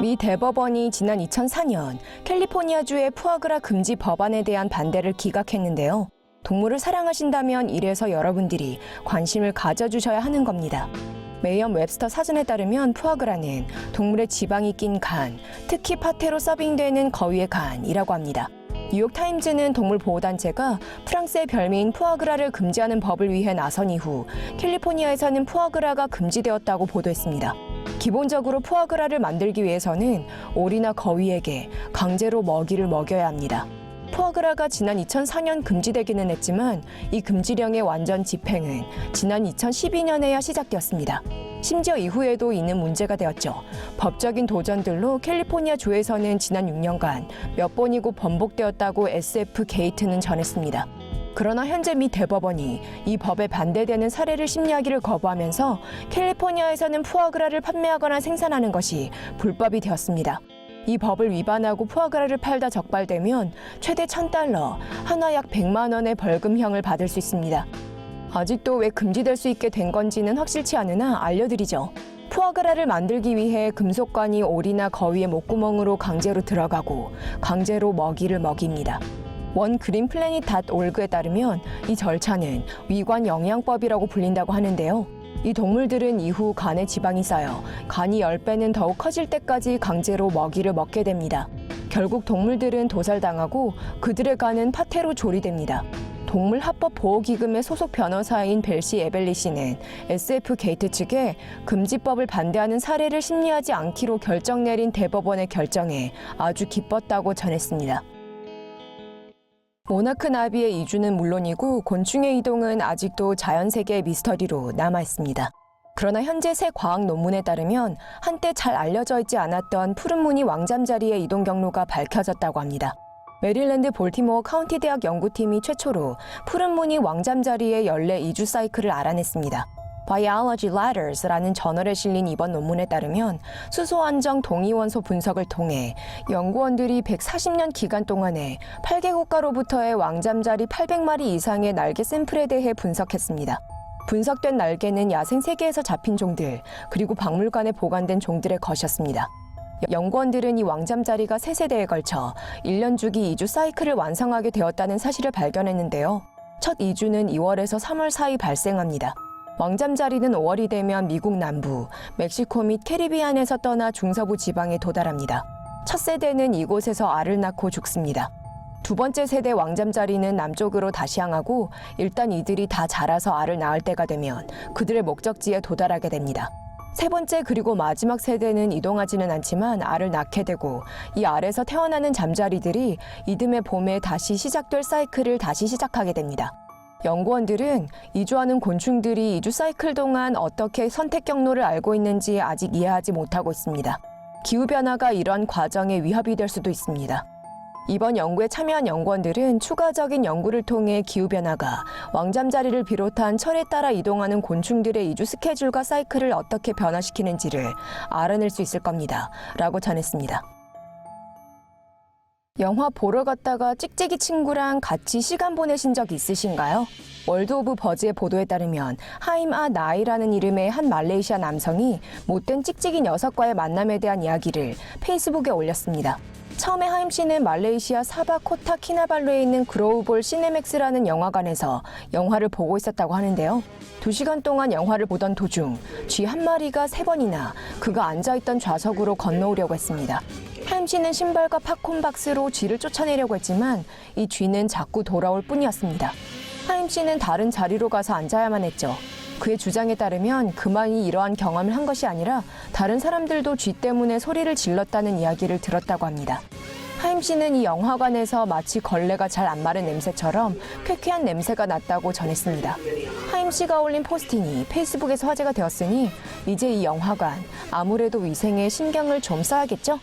미 대법원이 지난 2004년 캘리포니아주의 푸아그라 금지 법안에 대한 반대를 기각했는데요. 동물을 사랑하신다면 이래서 여러분들이 관심을 가져주셔야 하는 겁니다. 메이엄 웹스터 사전에 따르면 푸아그라는 동물의 지방이 낀 간, 특히 파테로 서빙되는 거위의 간이라고 합니다. 뉴욕타임즈는 동물보호단체가 프랑스의 별미인 푸아그라를 금지하는 법을 위해 나선 이후 캘리포니아에서는 푸아그라가 금지되었다고 보도했습니다. 기본적으로 푸아그라를 만들기 위해서는 오리나 거위에게 강제로 먹이를 먹여야 합니다. 푸아그라가 지난 2004년 금지되기는 했지만 이 금지령의 완전 집행은 지난 2012년에야 시작되었습니다. 심지어 이후에도 이는 문제가 되었죠. 법적인 도전들로 캘리포니아 주에서는 지난 6년간 몇 번이고 번복되었다고 SF 게이트는 전했습니다. 그러나 현재 미 대법원이 이 법에 반대되는 사례를 심리하기를 거부하면서 캘리포니아에서는 푸아그라를 판매하거나 생산하는 것이 불법이 되었습니다. 이 법을 위반하고 푸아그라를 팔다 적발되면 최대 $1,000, 하나 약 100만 원의 벌금형을 받을 수 있습니다. 아직도 왜 금지될 수 있게 된 건지는 확실치 않으나 알려드리죠. 푸아그라를 만들기 위해 금속관이 오리나 거위의 목구멍으로 강제로 들어가고 강제로 먹이를 먹입니다. 원 그린플래닛.org에 따르면 이 절차는 위관 영양법이라고 불린다고 하는데요. 이 동물들은 이후 간에 지방이 쌓여 간이 10배는 더욱 커질 때까지 강제로 먹이를 먹게 됩니다. 결국 동물들은 도살당하고 그들의 간은 파테로 조리됩니다. 동물합법보호기금의 소속 변호사인 벨시 에벨리 씨는 SF 게이트 측에 금지법을 반대하는 사례를 심리하지 않기로 결정 내린 대법원의 결정에 아주 기뻤다고 전했습니다. 모나크 나비의 이주는 물론이고 곤충의 이동은 아직도 자연세계의 미스터리로 남아있습니다. 그러나 현재 새 과학 논문에 따르면 한때 잘 알려져 있지 않았던 푸른 무늬 왕잠자리의 이동 경로가 밝혀졌다고 합니다. 메릴랜드 볼티모어 카운티 대학 연구팀이 최초로 푸른 무늬 왕잠자리의 연례 이주 사이클을 알아냈습니다. Biology Latters라는 저널에 실린 이번 논문에 따르면 수소 안정 동위원소 분석을 통해 연구원들이 140년 기간 동안에 8개국가로부터의 왕잠자리 800마리 이상의 날개 샘플에 대해 분석했습니다. 분석된 날개는 야생 세계에서 잡힌 종들, 그리고 박물관에 보관된 종들의 것이었습니다. 연구원들은 이 왕잠자리가 3세대에 걸쳐 1년 주기 이주 사이클을 완성하게 되었다는 사실을 발견했는데요. 첫 이주는 2월에서 3월 사이 발생합니다. 왕잠자리는 5월이 되면 미국 남부, 멕시코 및 캐리비안에서 떠나 중서부 지방에 도달합니다. 첫 세대는 이곳에서 알을 낳고 죽습니다. 두 번째 세대 왕잠자리는 남쪽으로 다시 향하고 일단 이들이 다 자라서 알을 낳을 때가 되면 그들의 목적지에 도달하게 됩니다. 세 번째 그리고 마지막 세대는 이동하지는 않지만 알을 낳게 되고 이 알에서 태어나는 잠자리들이 이듬해 봄에 다시 시작될 사이클을 다시 시작하게 됩니다. 연구원들은 이주하는 곤충들이 이주 사이클 동안 어떻게 선택 경로를 알고 있는지 아직 이해하지 못하고 있습니다. 기후변화가 이런 과정에 위협이 될 수도 있습니다. 이번 연구에 참여한 연구원들은 추가적인 연구를 통해 기후변화가 왕잠자리를 비롯한 철에 따라 이동하는 곤충들의 이주 스케줄과 사이클을 어떻게 변화시키는지를 알아낼 수 있을 겁니다. 라고 전했습니다. 영화 보러 갔다가 찍찍이 친구랑 같이 시간 보내신 적 있으신가요? 월드 오브 버즈의 보도에 따르면 하임 아 나이라는 이름의 한 말레이시아 남성이 못된 찍찍이 녀석과의 만남에 대한 이야기를 페이스북에 올렸습니다. 처음에 하임 씨는 말레이시아 사바 코타 키나발루에 있는 그로우볼 시네맥스라는 영화관에서 영화를 보고 있었다고 하는데요. 2시간 동안 영화를 보던 도중 쥐 한 마리가 3번이나 그가 앉아있던 좌석으로 건너오려고 했습니다. 하임 씨는 신발과 팝콘 박스로 쥐를 쫓아내려고 했지만 이 쥐는 자꾸 돌아올 뿐이었습니다. 하임 씨는 다른 자리로 가서 앉아야만 했죠. 그의 주장에 따르면 그만이 이러한 경험을 한 것이 아니라 다른 사람들도 쥐 때문에 소리를 질렀다는 이야기를 들었다고 합니다. 하임 씨는 이 영화관에서 마치 걸레가 잘 안 마른 냄새처럼 쾌쾌한 냄새가 났다고 전했습니다. 하임 씨가 올린 포스팅이 페이스북에서 화제가 되었으니 이제 이 영화관 아무래도 위생에 신경을 좀 써야겠죠?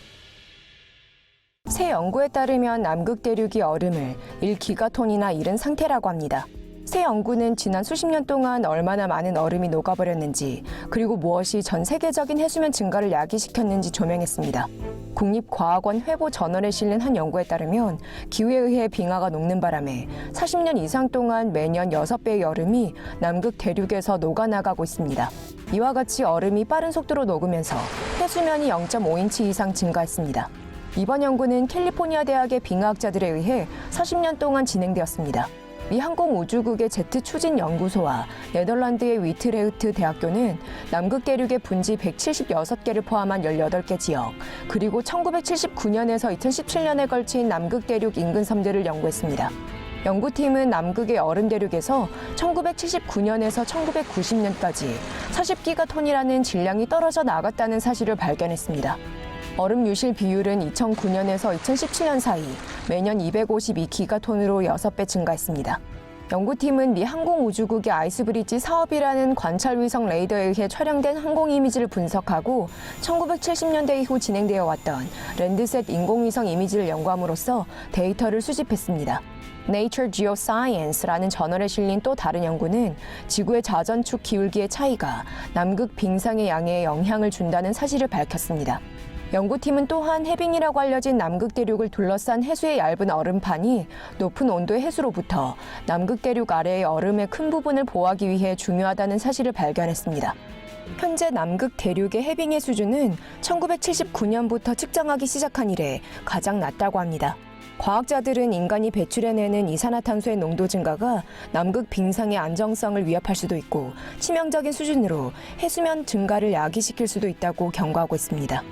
새 연구에 따르면 남극 대륙이 얼음을 1기가톤이나 잃은 상태라고 합니다. 새 연구는 지난 수십 년 동안 얼마나 많은 얼음이 녹아버렸는지 그리고 무엇이 전 세계적인 해수면 증가를 야기시켰는지 조명했습니다. 국립과학원 회보 저널에 실린 한 연구에 따르면 기후에 의해 빙하가 녹는 바람에 40년 이상 동안 매년 6배의 얼음이 남극 대륙에서 녹아나가고 있습니다. 이와 같이 얼음이 빠른 속도로 녹으면서 해수면이 0.5인치 이상 증가했습니다. 이번 연구는 캘리포니아 대학의 빙하학자들에 의해 40년 동안 진행되었습니다. 미 항공우주국의 제트 추진 연구소와 네덜란드의 위트레흐트 대학교는 남극 대륙의 분지 176개를 포함한 18개 지역, 그리고 1979년에서 2017년에 걸친 남극 대륙 인근 섬들을 연구했습니다. 연구팀은 남극의 얼음 대륙에서 1979년에서 1990년까지 40기가톤이라는 질량이 떨어져 나갔다는 사실을 발견했습니다. 얼음 유실 비율은 2009년에서 2017년 사이 매년 252기가톤으로 6배 증가했습니다. 연구팀은 미 항공우주국의 아이스브리지 사업이라는 관찰 위성 레이더에 의해 촬영된 항공 이미지를 분석하고 1970년대 이후 진행되어 왔던 랜드셋 인공위성 이미지를 연구함으로써 데이터를 수집했습니다. Nature Geoscience라는 저널에 실린 또 다른 연구는 지구의 자전축 기울기의 차이가 남극 빙상의 양에 영향을 준다는 사실을 밝혔습니다. 연구팀은 또한 해빙이라고 알려진 남극 대륙을 둘러싼 해수의 얇은 얼음판이 높은 온도의 해수로부터 남극 대륙 아래의 얼음의 큰 부분을 보호하기 위해 중요하다는 사실을 발견했습니다. 현재 남극 대륙의 해빙의 수준은 1979년부터 측정하기 시작한 이래 가장 낮다고 합니다. 과학자들은 인간이 배출해내는 이산화탄소의 농도 증가가 남극 빙상의 안정성을 위협할 수도 있고 치명적인 수준으로 해수면 증가를 야기시킬 수도 있다고 경고하고 있습니다.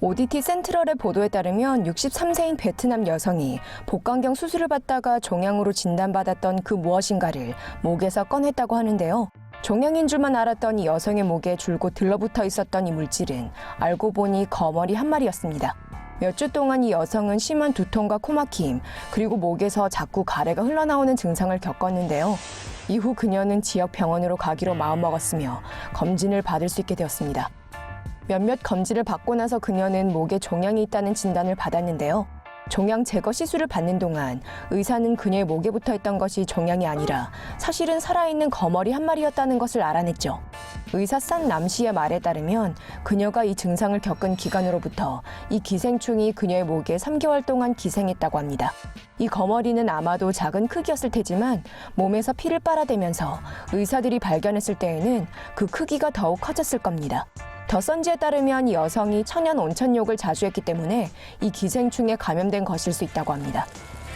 ODT 센트럴의 보도에 따르면 63세인 베트남 여성이 복강경 수술을 받다가 종양으로 진단받았던 그 무엇인가를 목에서 꺼냈다고 하는데요. 종양인 줄만 알았던 이 여성의 목에 줄곧 들러붙어 있었던 이 물질은 알고 보니 거머리 한 마리였습니다. 몇 주 동안 이 여성은 심한 두통과 코막힘, 그리고 목에서 자꾸 가래가 흘러나오는 증상을 겪었는데요. 이후 그녀는 지역 병원으로 가기로 마음먹었으며 검진을 받을 수 있게 되었습니다. 몇몇 검진을 받고 나서 그녀는 목에 종양이 있다는 진단을 받았는데요. 종양 제거 시술을 받는 동안 의사는 그녀의 목에 붙어 있던 것이 종양이 아니라 사실은 살아있는 거머리 한 마리였다는 것을 알아냈죠. 의사 산 남 씨의 말에 따르면 그녀가 이 증상을 겪은 기간으로부터 이 기생충이 그녀의 목에 3개월 동안 기생했다고 합니다. 이 거머리는 아마도 작은 크기였을 테지만 몸에서 피를 빨아대면서 의사들이 발견했을 때에는 그 크기가 더욱 커졌을 겁니다. 더 선지에 따르면 이 여성이 천연 온천욕을 자주 했기 때문에 이 기생충에 감염된 것일 수 있다고 합니다.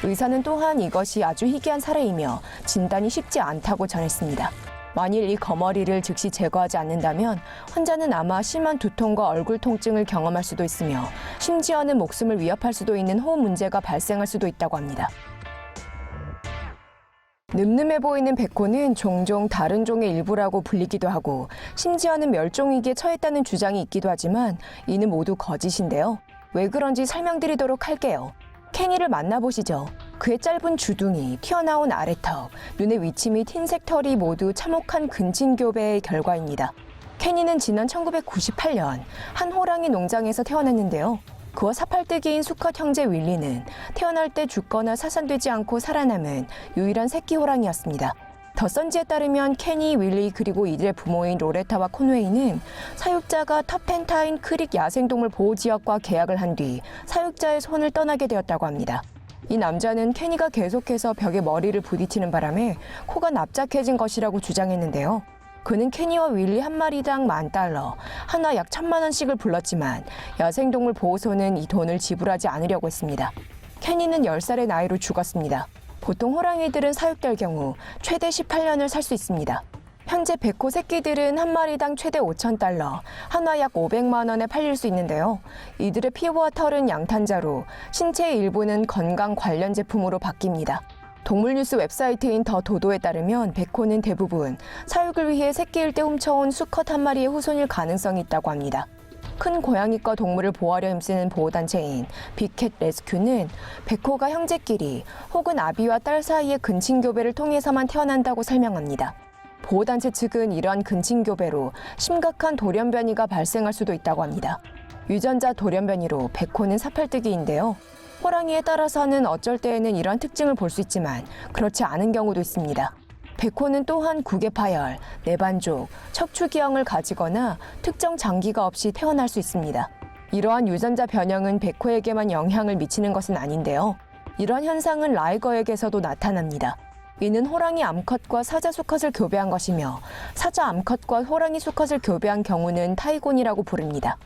의사는 또한 이것이 아주 희귀한 사례이며 진단이 쉽지 않다고 전했습니다. 만일 이 거머리를 즉시 제거하지 않는다면 환자는 아마 심한 두통과 얼굴 통증을 경험할 수도 있으며 심지어는 목숨을 위협할 수도 있는 호흡 문제가 발생할 수도 있다고 합니다. 늠름해 보이는 백호는 종종 다른 종의 일부라고 불리기도 하고 심지어는 멸종위기에 처했다는 주장이 있기도 하지만 이는 모두 거짓인데요. 왜 그런지 설명드리도록 할게요. 케니를 만나보시죠. 그의 짧은 주둥이, 튀어나온 아래턱, 눈의 위치 및 흰색 털이 모두 참혹한 근친교배의 결과입니다. 케니는 지난 1998년 한 호랑이 농장에서 태어났는데요. 그와 사팔뜨기인 수컷 형제 윌리는 태어날 때 죽거나 사산되지 않고 살아남은 유일한 새끼 호랑이였습니다. 더 선지에 따르면 케니, 윌리 그리고 이들의 부모인 로레타와 콘웨이는 사육자가 터펜타인 크릭 야생동물 보호지역과 계약을 한 뒤 사육자의 손을 떠나게 되었다고 합니다. 이 남자는 케니가 계속해서 벽에 머리를 부딪히는 바람에 코가 납작해진 것이라고 주장했는데요. 그는 케니와 윌리 한 마리당 $10,000, 하나 약 1,000만 원씩을 불렀지만 야생동물 보호소는 이 돈을 지불하지 않으려고 했습니다. 케니는 10살의 나이로 죽었습니다. 보통 호랑이들은 사육될 경우 최대 18년을 살 수 있습니다. 현재 백호 새끼들은 한 마리당 최대 $5,000, 하나 약 500만 원에 팔릴 수 있는데요. 이들의 피부와 털은 양탄자로 신체의 일부는 건강 관련 제품으로 바뀝니다. 동물뉴스 웹사이트인 더 도도에 따르면 백호는 대부분 사육을 위해 새끼일 때 훔쳐온 수컷 한 마리의 후손일 가능성이 있다고 합니다. 큰 고양이과 동물을 보호하려 힘쓰는 보호단체인 빅캣 레스큐는 백호가 형제끼리 혹은 아비와 딸 사이의 근친교배를 통해서만 태어난다고 설명합니다. 보호단체 측은 이러한 근친교배로 심각한 돌연변이가 발생할 수도 있다고 합니다. 유전자 돌연변이로 백호는 사팔뜨기인데요. 호랑이에 따라서는 어쩔 때에는 이런 특징을 볼 수 있지만 그렇지 않은 경우도 있습니다. 백호는 또한 구개파열, 내반족, 척추기형을 가지거나 특정 장기가 없이 태어날 수 있습니다. 이러한 유전자 변형은 백호에게만 영향을 미치는 것은 아닌데요. 이런 현상은 라이거에게서도 나타납니다. 이는 호랑이 암컷과 사자 수컷을 교배한 것이며 사자 암컷과 호랑이 수컷을 교배한 경우는 타이곤이라고 부릅니다.